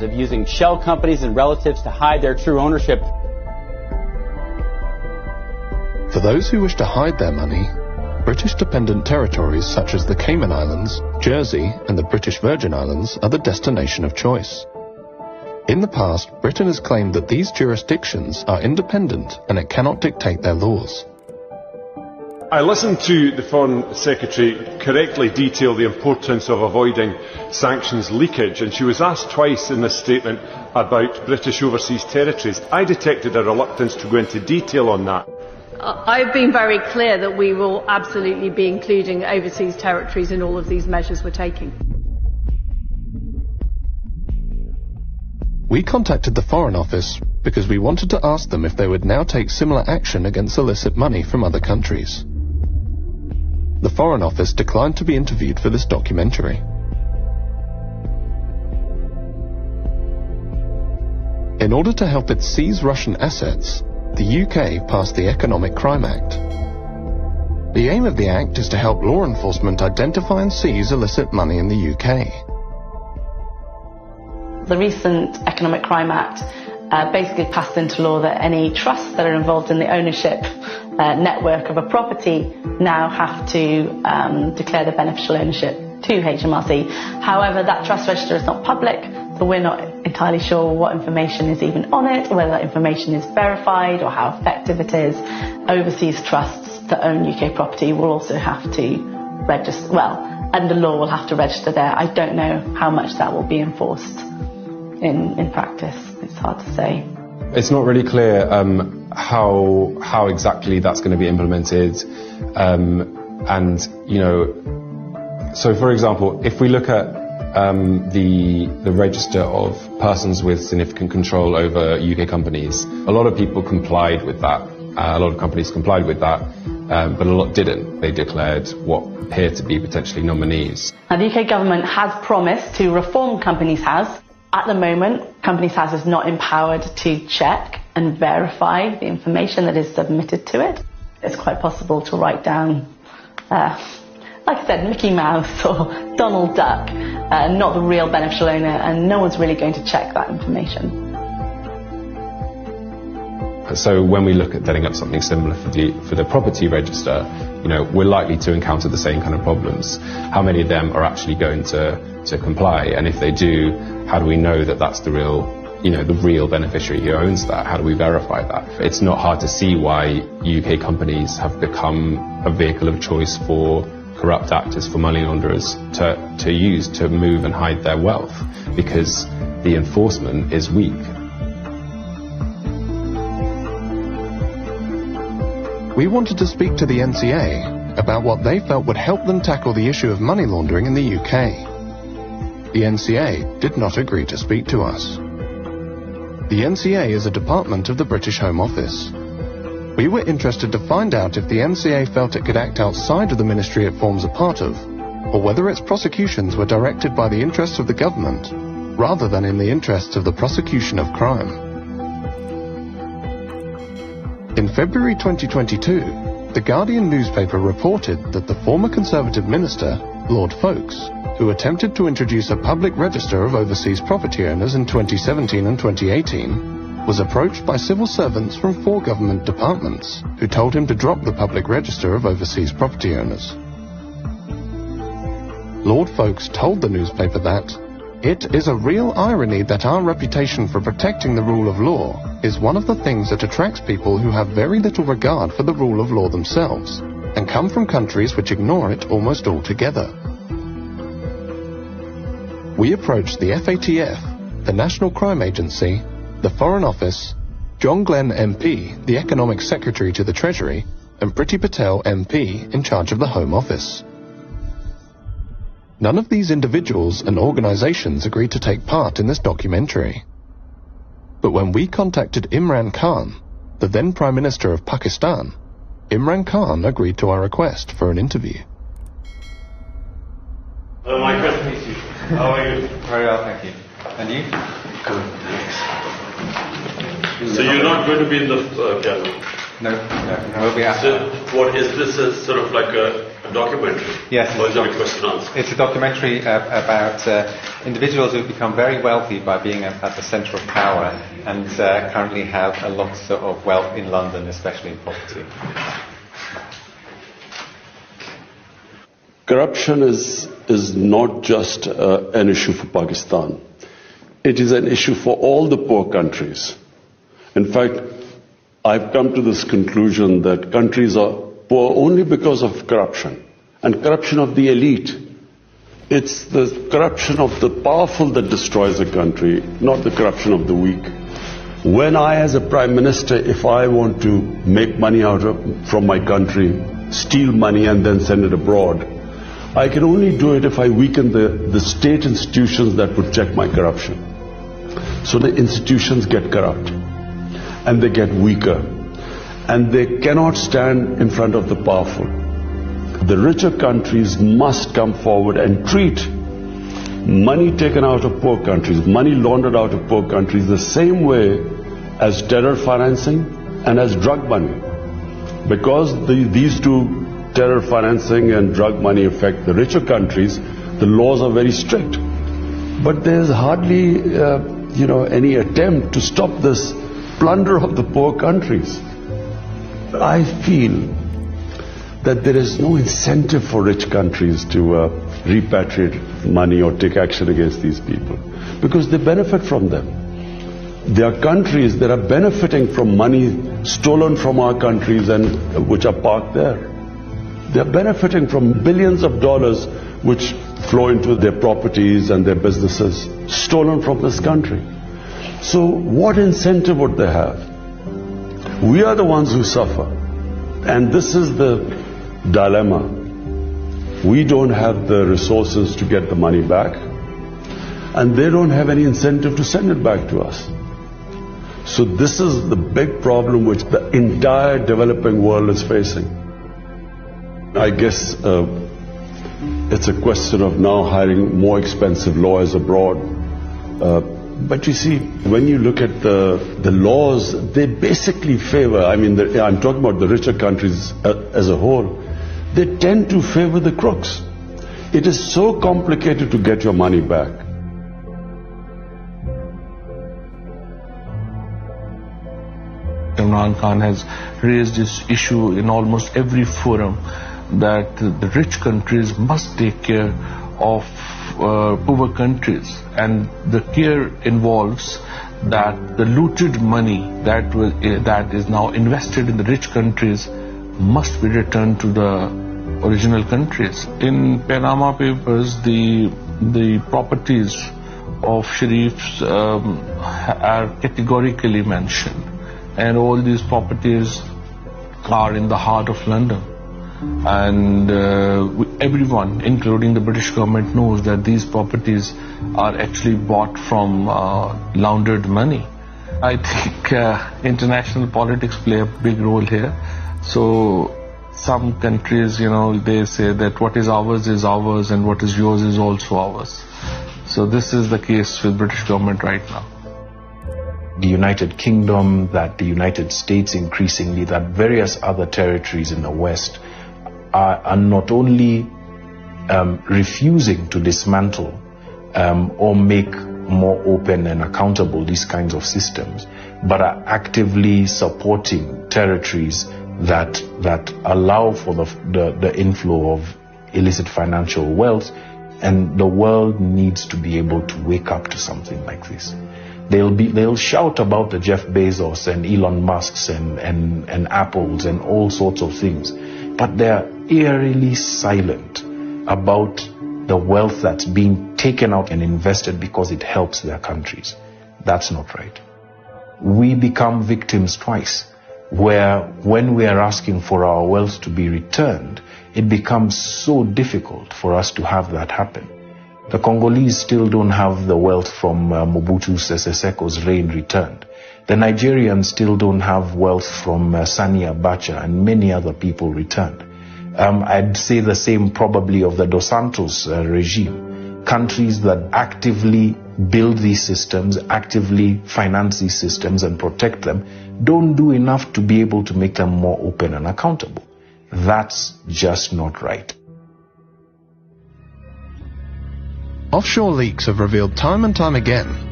of using shell companies and relatives to hide their true ownership. For those who wish to hide their money, British dependent territories such as the Cayman Islands, Jersey and the British Virgin Islands are the destination of choice. In the past, Britain has claimed that these jurisdictions are independent and it cannot dictate their laws. I listened to the Foreign Secretary correctly detail the importance of avoiding sanctions leakage, and she was asked twice in this statement about British overseas territories. I detected a reluctance to go into detail on that. I've been very clear that we will absolutely be including overseas territories in all of these measures we're taking. We contacted the Foreign Office because we wanted to ask them if they would now take similar action against illicit money from other countries. The Foreign Office declined to be interviewed for this documentary. In order to help it seize Russian assets, the UK passed the Economic Crime Act. The aim of the Act is to help law enforcement identify and seize illicit money in the UK. The recent Economic Crime Act basically passed into law that any trusts that are involved in the ownership network of a property now have to declare the beneficial ownership to HMRC. However, that trust register is not public, so we're not entirely sure what information is even on it, whether that information is verified or how effective it is. Overseas trusts that own UK property will also have to register, under law will have to register there. I don't know how much that will be enforced in practice. It's hard to say. It's not really clear how exactly that's going to be implemented, and so for example, if we look at the register of persons with significant control over UK companies, a lot of people complied with that. A lot of companies complied with that, but a lot didn't. They declared what appeared to be potentially nominees. Now, the UK government has promised to reform Companies House. At the moment, Companies House is not empowered to check and verify the information that is submitted to it. It's quite possible to write down, like I said, Mickey Mouse or Donald Duck, not the real beneficial owner, and no one's really going to check that information. So when we look at setting up something similar for the property register, we're likely to encounter the same kind of problems. How many of them are actually going to comply? And if they do, how do we know that that's the real beneficiary who owns that? How do we verify that? It's not hard to see why UK companies have become a vehicle of choice for corrupt actors, for money launderers to use to move and hide their wealth, because the enforcement is weak. We wanted to speak to the NCA about what they felt would help them tackle the issue of money laundering in the UK. The NCA did not agree to speak to us. The NCA is a department of the British Home Office. We were interested to find out if the NCA felt it could act outside of the ministry it forms a part of, or whether its prosecutions were directed by the interests of the government, rather than in the interests of the prosecution of crime. In February 2022, the Guardian newspaper reported that the former Conservative minister, Lord Foulkes, who attempted to introduce a public register of overseas property owners in 2017 and 2018, was approached by civil servants from 4 government departments who told him to drop the public register of overseas property owners. Lord Foulkes told the newspaper that it is a real irony that our reputation for protecting the rule of law is one of the things that attracts people who have very little regard for the rule of law themselves and come from countries which ignore it almost altogether. We approached the FATF, the National Crime Agency, the Foreign Office, John Glenn MP, the Economic Secretary to the Treasury, and Priti Patel MP in charge of the Home Office. None of these individuals and organisations agreed to take part in this documentary. But when we contacted Imran Khan, the then Prime Minister of Pakistan, Imran Khan agreed to our request for an interview. Hello, Michael. Nice to meet you. How are you? Very well, thank you. And you? Good. So you're not going to be in the camera? No, we'll be out. So what is this, a sort of like a A documentary? Yes. Or is it a question and answer? It's a documentary about individuals who've become very wealthy by being at the centre of power and currently have a lot of wealth in London, especially in property. Corruption is not just an issue for Pakistan. It is an issue for all the poor countries. In fact, I've come to this conclusion that countries are poor only because of corruption, and corruption of the elite. It's the corruption of the powerful that destroys a country, not the corruption of the weak. When I, as a Prime Minister, if I want to make money from my country, steal money and then send it abroad, I can only do it if I weaken the state institutions that would check my corruption. So the institutions get corrupt, and they get weaker, and they cannot stand in front of the powerful. The richer countries must come forward and treat money taken out of poor countries, money laundered out of poor countries, the same way as terror financing and as drug money. Because these two, terror financing and drug money, affect the richer countries, the laws are very strict. But there's hardly any attempt to stop this plunder of the poor countries. I feel that there is no incentive for rich countries to repatriate money or take action against these people, because they benefit from them. There are countries that are benefiting from money stolen from our countries and which are parked there. They are benefiting from billions of dollars which flow into their properties and their businesses, stolen from this country. So what incentive would they have? We are the ones who suffer. And this is the dilemma. We don't have the resources to get the money back, and they don't have any incentive to send it back to us. So this is the big problem which the entire developing world is facing. I guess it's a question of now hiring more expensive lawyers abroad. But you see, when you look at the laws, they basically favor, I'm talking about the richer countries as a whole, they tend to favor the crooks. It is so complicated to get your money back. Imran Khan has raised this issue in almost every forum that the rich countries must take care of poor countries, and the care involves that the looted money that is now invested in the rich countries must be returned to the original countries. In Panama Papers, the properties of Shareef's are categorically mentioned, and all these properties are in the heart of London. And everyone, including the British government, knows that these properties are actually bought from laundered money. I think international politics play a big role here. So some countries, they say that what is ours and what is yours is also ours. So this is the case with British government right now. The United Kingdom, that the United States increasingly, that various other territories in the West are not only refusing to dismantle or make more open and accountable these kinds of systems, but are actively supporting territories that allow for the inflow of illicit financial wealth, and the world needs to be able to wake up to something like this. They'll shout about the Jeff Bezos and Elon Musks and Apples and all sorts of things, but they're eerily silent about the wealth that's being taken out and invested because it helps their countries. That's not right. We become victims twice, where when we are asking for our wealth to be returned, it becomes so difficult for us to have that happen. The Congolese still don't have the wealth from Mobutu Sese Seko's reign returned. The Nigerians still don't have wealth from Sani Abacha and many other people returned. I'd say the same probably of the Dos Santos regime. Countries that actively build these systems, actively finance these systems and protect them, don't do enough to be able to make them more open and accountable. That's just not right. Offshore leaks have revealed time and time again